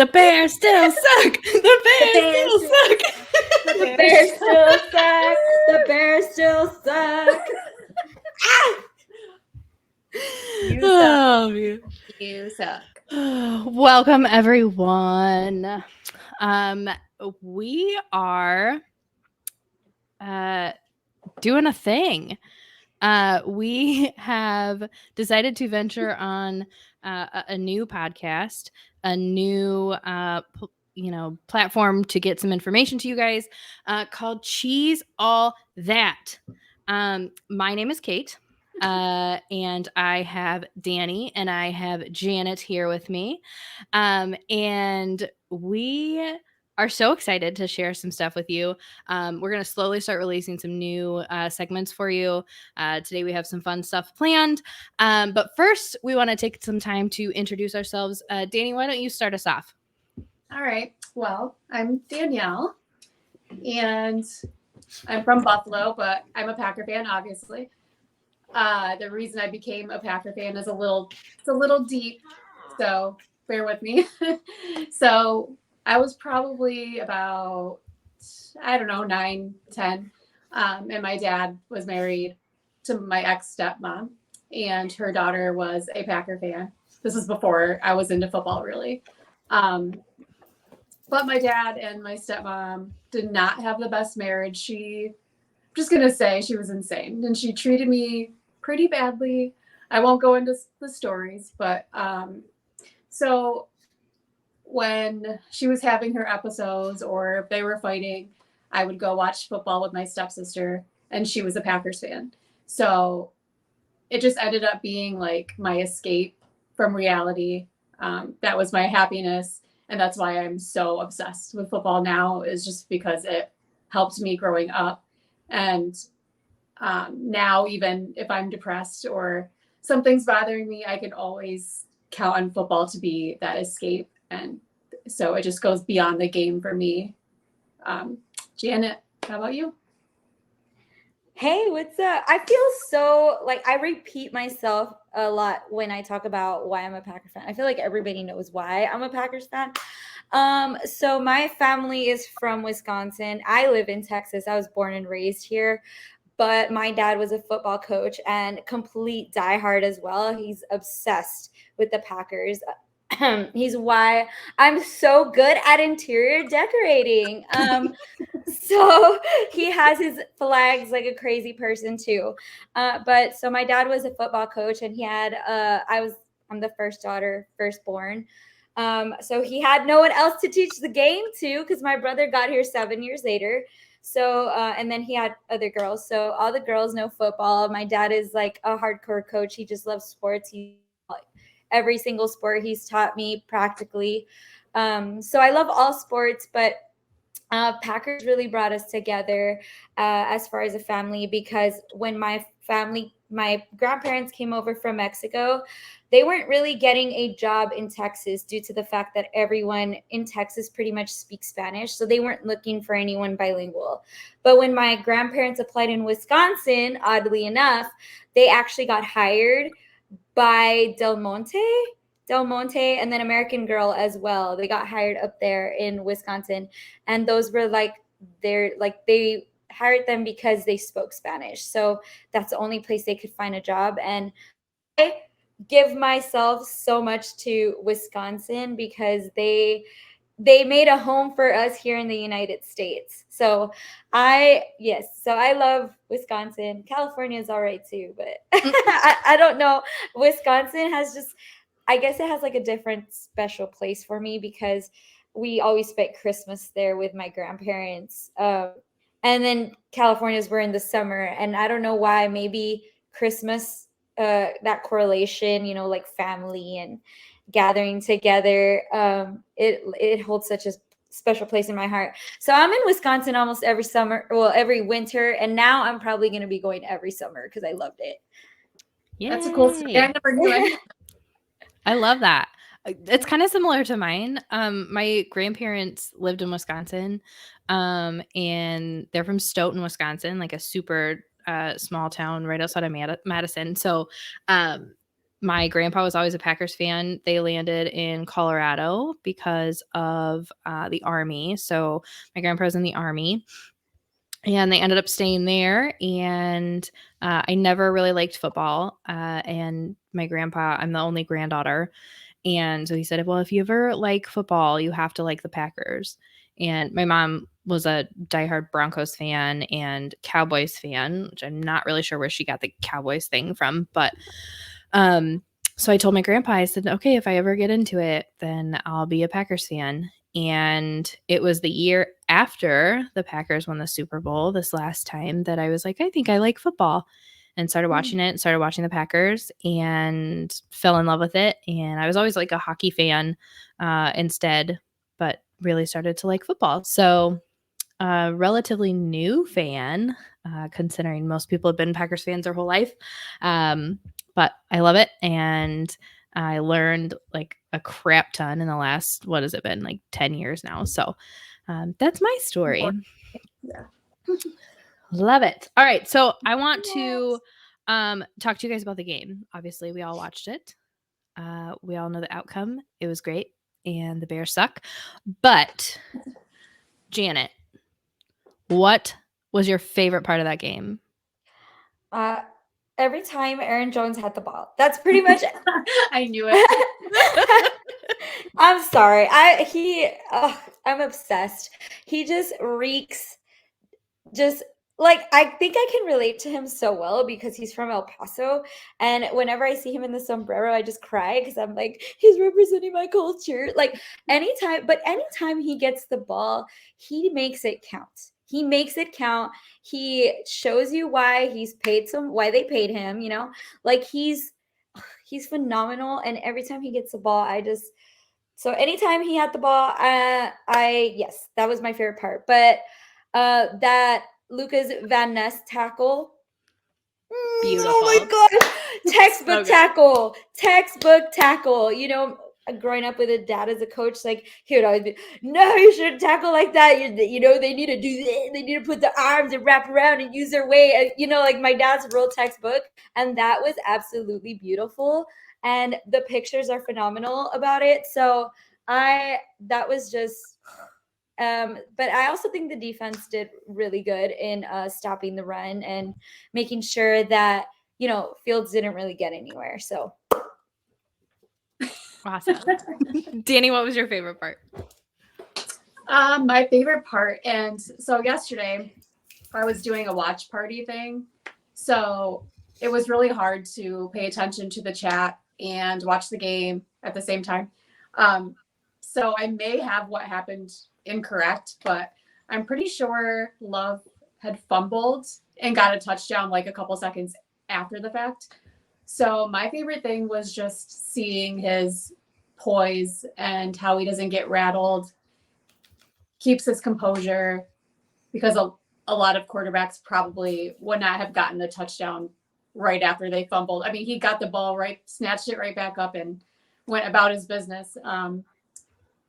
The Bears still suck. The Bears still suck. The Bears still suck. The Bears still suck. You Oh, man. You suck. Welcome, everyone. We are doing a thing. We have decided to venture on a new podcast, a new platform to get some information to you guys called Cheese All That. My name is Kate. And I have Danny and I have Janet here with me. And we are so excited to share some stuff with you. We're going to slowly start releasing some new segments for you. Today we have some fun stuff planned. But first, we want to take some time to introduce ourselves. Danny, why don't you start us off? All right. Well, I'm Danielle, and I'm from Buffalo, but I'm a Packer fan, obviously. The reason I became a Packer fan is it's a little deep, so bear with me. So I was probably about, 9, 10, and my dad was married to my ex-stepmom, and her daughter was a Packer fan. This is before I was into football, really. But my dad and my stepmom did not have the best marriage. I'm just going to say she was insane, and she treated me pretty badly. I won't go into the stories, but so when she was having her episodes or if they were fighting, I would go watch football with my stepsister, and she was a Packers fan. So it just ended up being like my escape from reality. That was my happiness. And that's why I'm so obsessed with football now, is just because it helped me growing up. And now, even if I'm depressed or something's bothering me, I can always count on football to be that escape. And so it just goes beyond the game for me. Janet, how about you? Hey, what's up? I feel so like I repeat myself a lot when I talk about why I'm a Packers fan. I feel like everybody knows why I'm a Packers fan. So my family is from Wisconsin. I live in Texas. I was born and raised here, but my dad was a football coach and complete diehard as well. He's obsessed with the Packers. He's why I'm so good at interior decorating. So he has his flags like a crazy person too. But so my dad was a football coach, and he had I'm the first daughter, firstborn. So he had no one else to teach the game to, because my brother got here 7 years later. So and then he had other girls. So all the girls know football. My dad is like a hardcore coach. He just loves sports. He every single sport he's taught me practically. So I love all sports, but Packers really brought us together as far as a family, because when my grandparents came over from Mexico, they weren't really getting a job in Texas due to the fact that everyone in Texas pretty much speaks Spanish. So they weren't looking for anyone bilingual. But when my grandparents applied in Wisconsin, oddly enough, they actually got hired by Del Monte, and then American Girl as well. They got hired up there in Wisconsin, and those were they hired them because they spoke Spanish. So that's the only place they could find a job. And I give myself so much to Wisconsin because they made a home for us here in the United States. So I love Wisconsin. California is all right too, but I don't know. Wisconsin has just, I guess it has like a different special place for me because we always spent Christmas there with my grandparents. And then California's we're in the summer, and I don't know why, maybe Christmas, that correlation, like family and gathering together, it holds such a special place in my heart. So I'm in Wisconsin almost every summer, every winter, and now I'm probably going to be going every summer because I loved it. Yay. That's a cool story. I never knew it. I love that. It's kind of similar to mine. My grandparents lived in Wisconsin, and they're from Stoughton, Wisconsin, like a super small town right outside of Madison. So my grandpa was always a Packers fan. They landed in Colorado because of the Army. So my grandpa was in the Army, and they ended up staying there. And I never really liked football. And my grandpa, I'm the only granddaughter. And so he said, well, if you ever like football, you have to like the Packers. And my mom was a diehard Broncos fan and Cowboys fan, which I'm not really sure where she got the Cowboys thing from. But so I told my grandpa, I said, okay, if I ever get into it, then I'll be a Packers fan. And it was the year after the Packers won the Super Bowl this last time that I was like, I think I like football, and started watching it, started watching the Packers, and fell in love with it. And I was always like a hockey fan instead, but really started to like football. So a relatively new fan, considering most people have been Packers fans their whole life. But I love it. And I learned like a crap ton in the last, what has it been, like 10 years now. So that's my story. Yeah. Love it. All right. So I want to talk to you guys about the game. Obviously, we all watched it. We all know the outcome. It was great. And the Bears suck. But Janet, what was your favorite part of that game? Every time Aaron Jones had the ball. That's pretty much it. I knew it. I'm sorry. I'm obsessed. He just reeks just like, I think I can relate to him so well because he's from El Paso, and whenever I see him in the sombrero, I just cry because I'm like, he's representing my culture. Like anytime he gets the ball, he makes it count. He makes it count. He shows you why why they paid him, like he's phenomenal. And every time he gets the ball, so anytime he had the ball, yes, that was my favorite part. But that Lucas Van Ness tackle. Beautiful. Oh my god. Textbook tackle. Textbook tackle. Growing up with a dad as a coach, like he would always be, no, you shouldn't tackle like that. They need to do this. They need to put the arms and wrap around and use their weight. Like my dad's real textbook. And that was absolutely beautiful. And the pictures are phenomenal about it. So that was just but I also think the defense did really good in stopping the run and making sure that Fields didn't really get anywhere. So awesome. Danny, what was your favorite part? My favorite part, and so yesterday I was doing a watch party thing, so it was really hard to pay attention to the chat and watch the game at the same time. So I may have what happened incorrect, but I'm pretty sure Love had fumbled and got a touchdown like a couple seconds after the fact. So my favorite thing was just seeing his poise and how he doesn't get rattled, keeps his composure, because a lot of quarterbacks probably would not have gotten the touchdown right after they fumbled. I mean, he got the ball right, snatched it right back up and went about his business.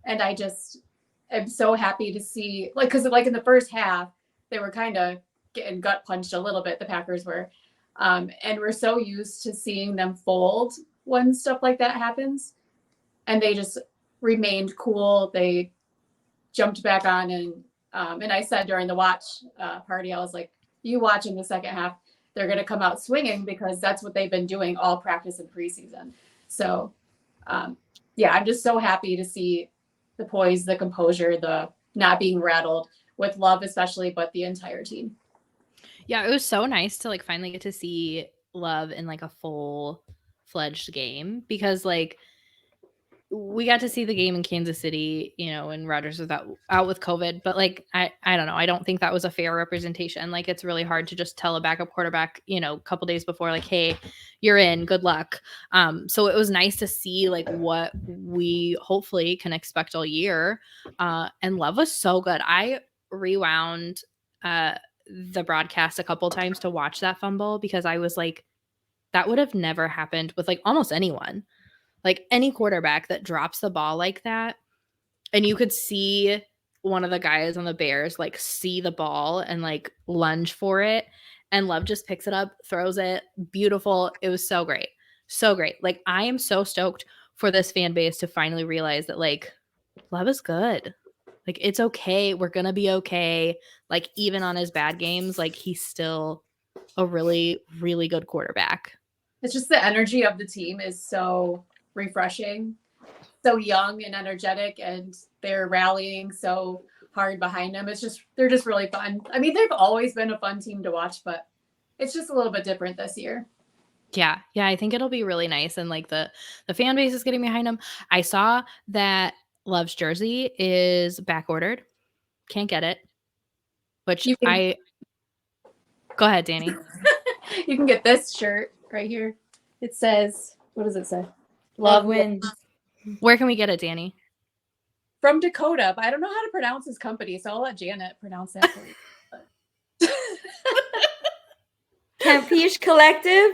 And I just am so happy to see, because in the first half, they were kind of getting gut punched a little bit, the Packers were. And we're so used to seeing them fold when stuff like that happens. And they just remained cool. They jumped back on. And I said during the watch party, I was like, you watch in the second half, they're going to come out swinging, because that's what they've been doing all practice and preseason. So, I'm just so happy to see the poise, the composure, the not being rattled, with Love especially, but the entire team. Yeah, it was so nice to finally get to see Love in a full-fledged game, because we got to see the game in Kansas City, when Rodgers was out with COVID, but I don't know. I don't think that was a fair representation. It's really hard to just tell a backup quarterback, a couple days before, hey, you're in, good luck. So it was nice to see what we hopefully can expect all year. And Love was so good. I rewound the broadcast a couple times to watch that fumble, because I was like, that would have never happened with almost anyone. Any quarterback that drops the ball like that, and you could see one of the guys on the Bears see the ball and lunge for it, and Love just picks it up, throws it, beautiful. It was so great. So great. Like, I am so stoked for this fan base to finally realize that, like, Love is good. Like, it's okay. We're going to be okay. Like, even on his bad games, like, he's still a really, really good quarterback. It's just the energy of the team is so refreshing, so young and energetic, and they're rallying so hard behind them. They're just really fun. I mean, they've always been a fun team to watch, but it's just a little bit different this year. Yeah. Yeah. I think it'll be really nice. And like the fan base is getting behind him. I saw that Love's jersey is back ordered. Can't get it. Which You can, go ahead, Danny. you can get this shirt right here. It says, what does it say? Love wins. Where can we get it, Danny? From Dakota, but I don't know how to pronounce his company, so I'll let Janet pronounce that for you. Campeche Collective.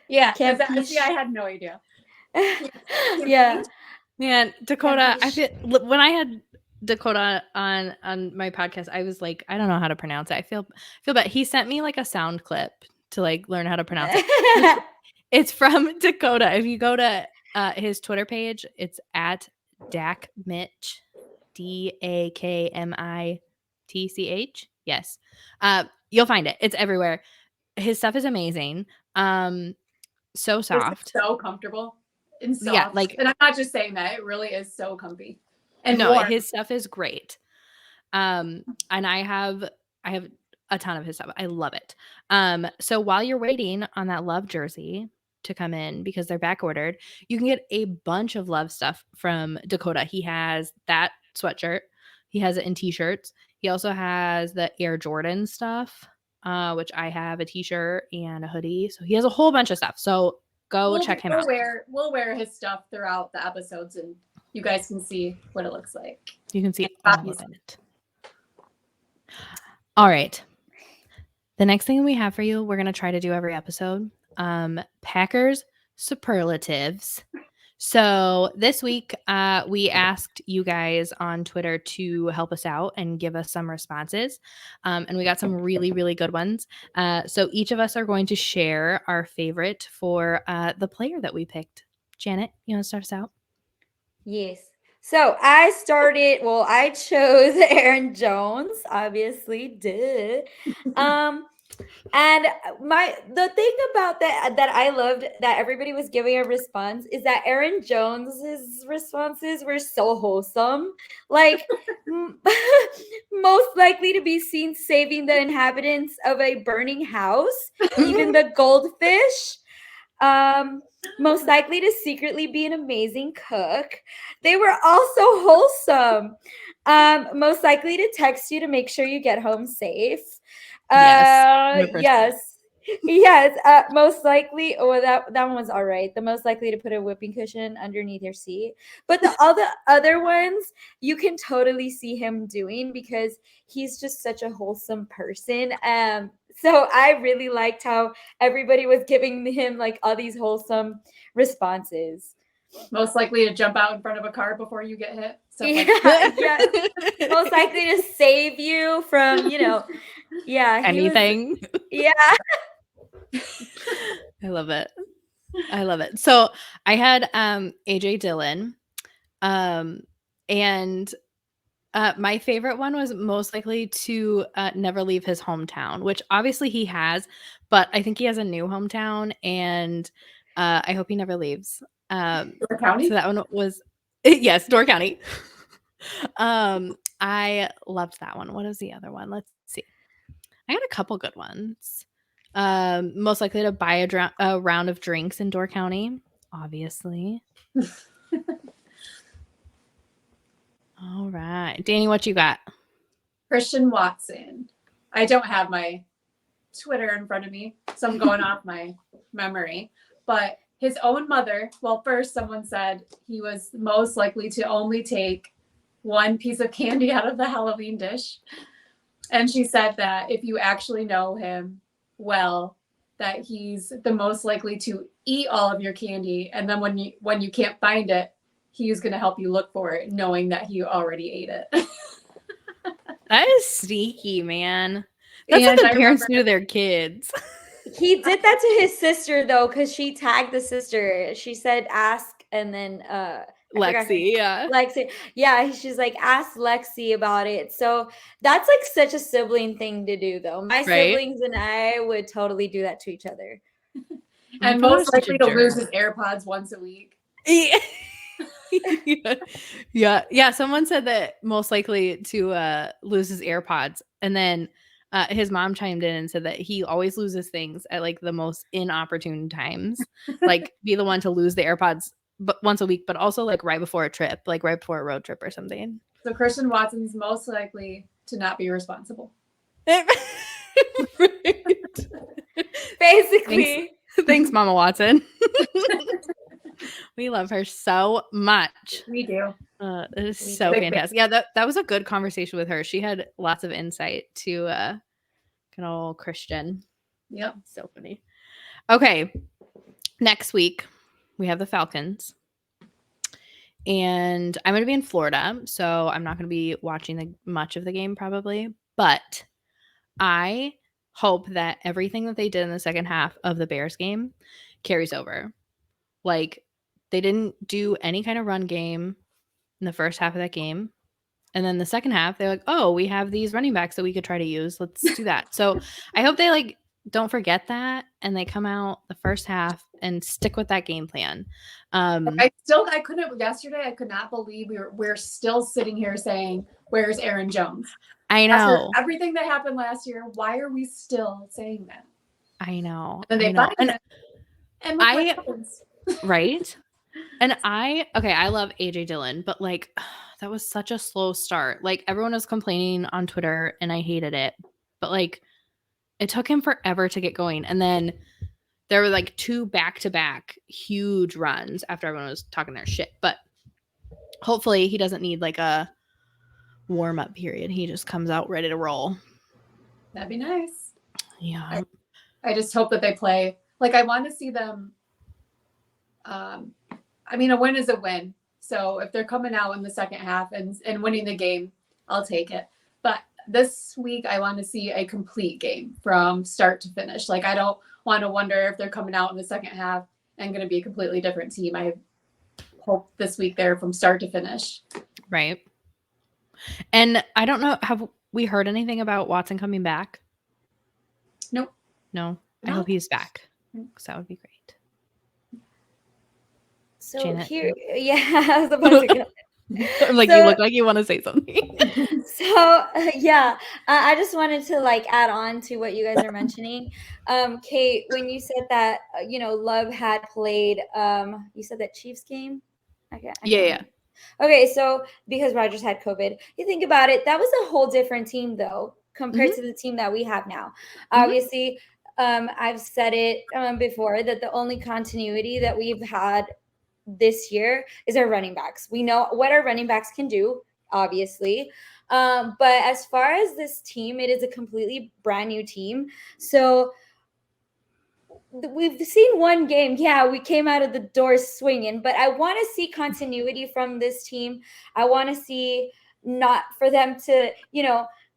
Yeah, Campeche. see, I had no idea. Yeah. Man, Dakota, I feel when I had Dakota on my podcast, I was like, I don't know how to pronounce it. I feel bad. He sent me like a sound clip to like learn how to pronounce it. It's from Dakota. If you go to his Twitter page, it's at DakMitch, DakMitch. Yes. You'll find it. It's everywhere. His stuff is amazing. So soft. It's so comfortable and soft. Yeah, like, and I'm not just saying that, it really is so comfy. And no, warm. his stuff is great. And I have a ton of his stuff. I love it. So while you're waiting on that Love jersey to come in because they're back ordered, you can get a bunch of Love stuff from Dakota. He has that sweatshirt. He has it in t-shirts. He also has the Air Jordan stuff, which I have a t-shirt and a hoodie. So he has a whole bunch of stuff. So go check him out. We'll wear his stuff throughout the episodes, and you guys can see what it looks like. You can see all of it. All right. The next thing we have for you, we're going to try to do every episode. Packers superlatives. So this week, we asked you guys on Twitter to help us out and give us some responses. And we got some really, really good ones. So each of us are going to share our favorite for the player that we picked. Janet, you want to start us out? Yes. So I chose Aaron Jones, obviously, duh. And the thing about that I loved that everybody was giving a response is that Aaron Jones's responses were so wholesome. Like, most likely to be seen saving the inhabitants of a burning house, even the goldfish. Most likely to secretly be an amazing cook. They were also wholesome. Most likely to text you to make sure you get home safe. Yes. Most likely. Oh, that one was all right. The most likely to put a whipping cushion underneath your seat. But the other ones, you can totally see him doing because he's just such a wholesome person. So I really liked how everybody was giving him like all these wholesome responses. Most likely to jump out in front of a car before you get hit. Most likely to save you from, anything. Yeah. I love it. So I had AJ Dillon. And my favorite one was most likely to never leave his hometown, which obviously he has, but I think he has a new hometown, and I hope he never leaves. Door County? So that one was, yes, Door County. I loved that one. What is the other one? Let's see. I had a couple good ones. Most likely to buy a round of drinks in Door County, obviously. All right. Danny, what you got? Christian Watson. I don't have my Twitter in front of me, so I'm going off my memory. But his own mother, well, first someone said he was most likely to only take one piece of candy out of the Halloween dish. And she said that if you actually know him well, that he's the most likely to eat all of your candy. And then when you can't find it, he's going to help you look for it, knowing that you already ate it. That is sneaky, man. That's what the parents do to their kids. He did that to his sister though, because she tagged the sister. She said ask, and then I forgot her Lexi, yeah. Lexi. Yeah, she's like, ask Lexi about it. So that's like such a sibling thing to do though. My Right? siblings and I would totally do that to each other. My And brother most was such a likely to lose jerk. his AirPods once a week. Yeah. Someone said that most likely to lose his AirPods, and then his mom chimed in and said that he always loses things at like the most inopportune times, like be the one to lose the AirPods, but once a week, but also like right before a trip, like right before a road trip or something. So Christian Watson's most likely to not be responsible. Right. Basically. Thanks, Mama Watson. We love her so much. We do. It is We so do. fantastic. Yeah, that was a good conversation with her. She had lots of insight to good old Christian. Yep. So funny. Okay. Next week, we have the Falcons. And I'm going to be in Florida, so I'm not going to be watching much of the game probably. But I hope that everything that they did in the second half of the Bears game carries over. Like, they didn't do any kind of run game in the first half of that game. And then the second half, they're like, oh, we have these running backs that we could try to use. Let's do that. So I hope they like don't forget that and they come out the first half and stick with that game plan. I couldn't yesterday. I could not believe we're still sitting here saying, where's Aaron Jones? I After know. everything that happened last year, why are we still saying that? I know. And they find it. And look what happens. Right. And I love AJ Dillon, but like that was such a slow start. Like everyone was complaining on Twitter and I hated it. But like it took him forever to get going. And then there were like 2 back-to-back huge runs after everyone was talking their shit. But hopefully he doesn't need like a warm-up period. He just comes out ready to roll. That'd be nice. Yeah. I just hope that they play. Like I want to see them. I mean, a win is a win. So if they're coming out in the second half and winning the game, I'll take it. But this week, I want to see a complete game from start to finish. Like I don't want to wonder if they're coming out in the second half and going to be a completely different team. I hope this week they're from start to finish. Right. And I don't know, have we heard anything about Watson coming back? Nope. No. I hope he's back because that would be great. So Janet. here, yeah, I was about to go. I'm like, So- you look like you want to say something. So I just wanted to like add on to what you guys are mentioning. Kate, when you said that Love had played you said that Chiefs game. Yeah. Okay, so because Rodgers had COVID, you think about it, that was a whole different team though compared to the team that we have now. Obviously, I've said it before that the only continuity that we've had this year is our running backs. We know what our running backs can do, obviously. But as far as this team, it is a completely brand new team. So we've seen one game. Yeah, we came out of the doors swinging, but I want to see continuity from this team. I want to see not for them to,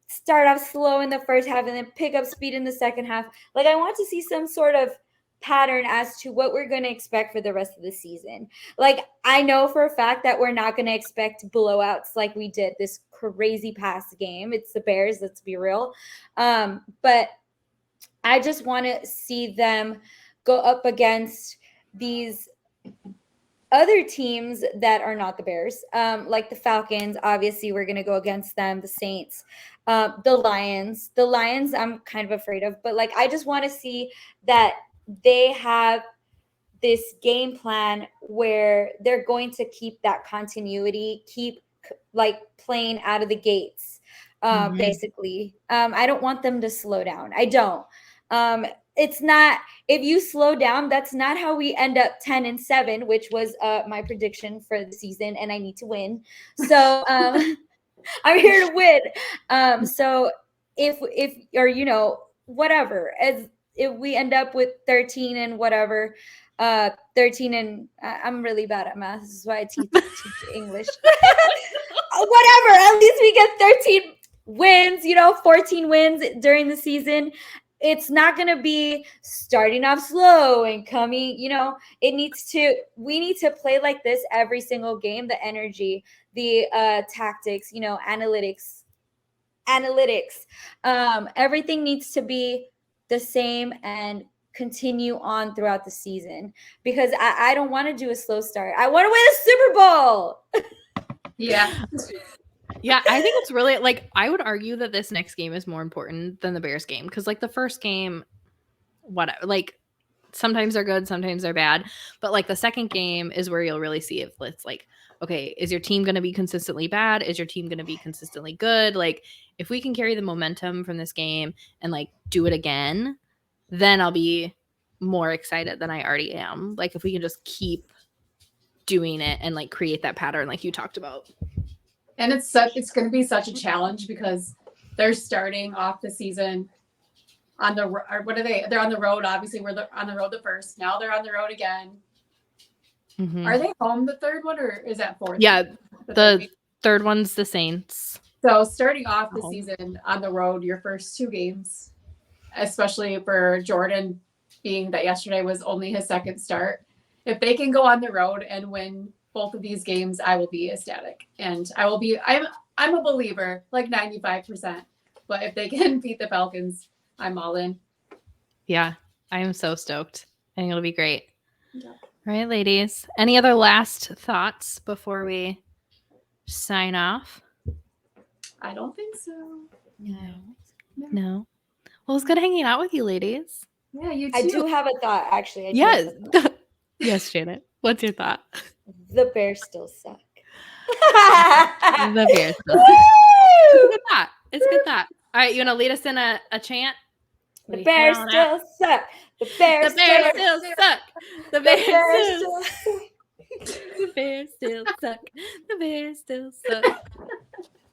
start off slow in the first half and then pick up speed in the second half. Like I want to see some sort of pattern as to what we're going to expect for the rest of the season. Like I know for a fact that we're not going to expect blowouts like we did this crazy past game. It's the Bears, let's be real. But I just want to see them go up against these other teams that are not the Bears, like the Falcons. Obviously, we're going to go against them, the Saints, the Lions. The Lions I'm kind of afraid of, but like I just want to see that they have this game plan where they're going to keep that continuity, keep like playing out of the gates, basically. I don't want them to slow down. I don't. It's not, if you slow down, that's not how we end up 10-7, which was my prediction for the season, and I need to win. So I'm here to win. So if whatever, as if we end up with 13 and whatever, 13 and I'm really bad at math. This is why I teach English. Whatever, at least we get 13 wins, 14 wins during the season. it's not going to be starting off slow and coming, we need to play like this every single game. The energy, the tactics, analytics, everything needs to be the same and continue on throughout the season, because I don't want to do a slow start. I want to win a Super Bowl. Yeah. Yeah, I think it's really like I would argue that this next game is more important than the Bears game, because like the first game, like sometimes they're good, sometimes they're bad, but like the second game is where you'll really see if it's like, okay, is your team going to be consistently bad? Is your team going to be consistently good? Like if we can carry the momentum from this game and like do it again, then I'll be more excited than I already am. Like if we can just keep doing it and like create that pattern like you talked about. And it's going to be such a challenge because they're starting off the season on the, or what are they? They're on the road. Obviously, we're on the road the first. Now they're on the road again. Mm-hmm. Are they home the third one, or is that fourth? Yeah, the week? third one's the Saints. So starting off the Home. season on the road, your first two games, especially for Jordan, being that yesterday was only his second start. If they can go on the road and win both of these games, I will be ecstatic. And I'm a believer, like 95%. But if they can beat the Falcons, I'm all in. Yeah, I am so stoked. I think it'll be great. Yeah. All right, ladies. Any other last thoughts before we sign off? I don't think so. No. Well, it's good hanging out with you, ladies. Yeah, you too. I do have a thought, actually. Yes. Yes, Janet. What's your thought? The Bears still suck. The Bears. It's a good thought. It's a good thought. All right, you want to lead us in a chant? The Bears still suck. The Bears still suck. The Bears Bears still still suck. The Bears still suck. The Bears still suck.